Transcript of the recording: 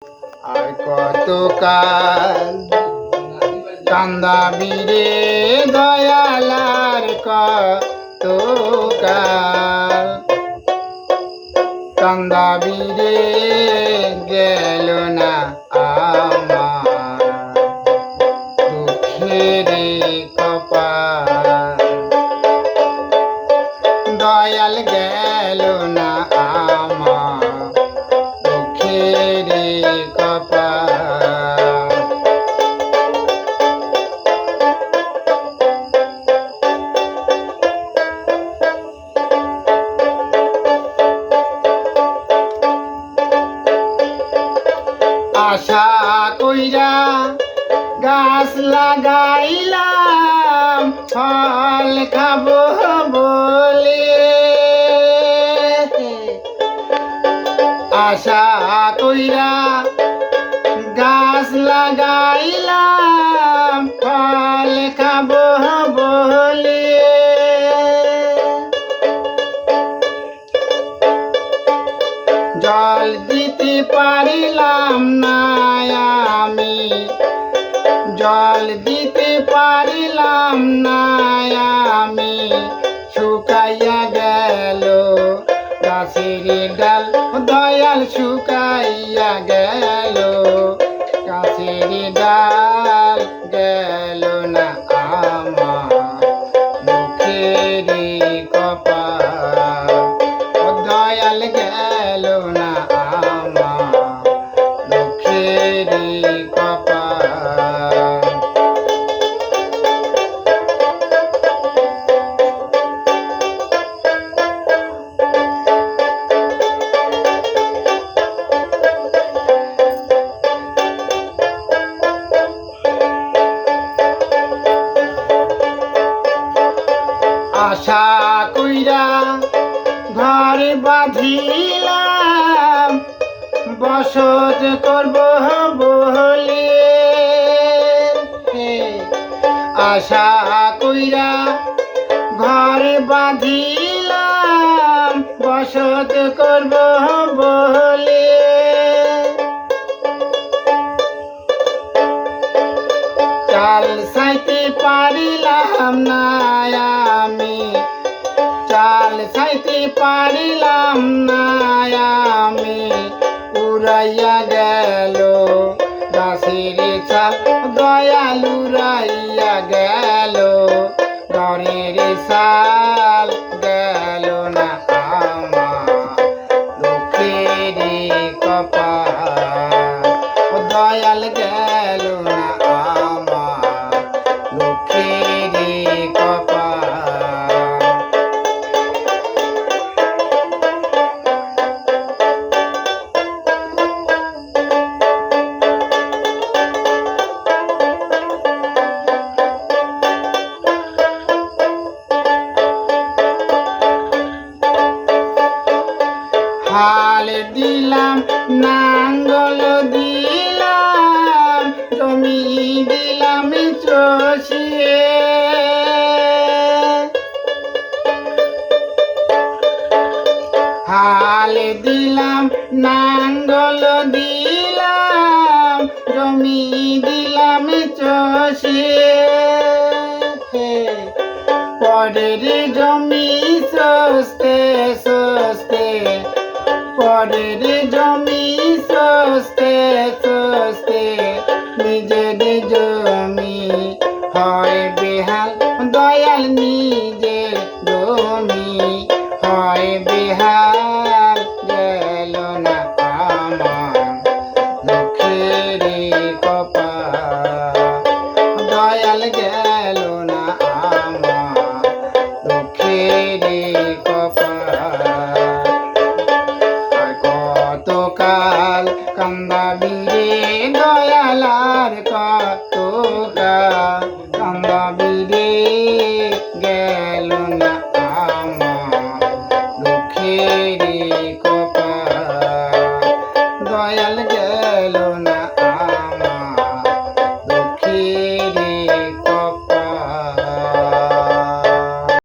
আর কতকাল কান্দাবি রে দয়ালার কতকাল কান্দাবি রে গেল না আমার দুঃখের কপাল দয়াল গেল না আমার দুঃখের কপাল আশা কইরা গাছ লাগাইলাম ফল খাবো বলে আশা কইরা গাছ লাগাইলাম ফল খাবো বলে জল দিতে পারিলাম না আমি জল দিতে পারিলাম না আমি শুকাইয়া গেল গাছের ডাল দয়াল শুকাইয়া গেল গাছের ডাল গেল না আমার মুখের কপাল দয়াল গেল না আমার দুঃখের কপাল আশা কইরা ঘর বাঁধিলাম বসত করব বলে আশা কইরা ঘর বাঁধিলাম বসত করব বলে চাল সাইতে পারিলাম না আমি চাল সাইতে পারিলাম না আমি উড়াইয়া গেল গাছের চাল দয়াল উড়াইয়া গেল ঘরের চাল গেল না আমার দুঃখের কপাল দয়াল গেল না আমার দুঃখের কপাল হাল দিলাম নাঙ্গল দিলাম জমি দিলাম চষিয়ে হাল দিলাম নাঙ্গল দিলাম জমি দিলাম চষিয়ে পরের জমি সস্তে সস্তে পরের জমি সস্তে সস্তে নিজের জমি হয় বেহাল দয়াল নিজের জমি হয় বেহাল গেল না আমার দুঃখের কপাল দয়াল গেল না আমার দুঃখের কপাল কতকাল কান্দাবি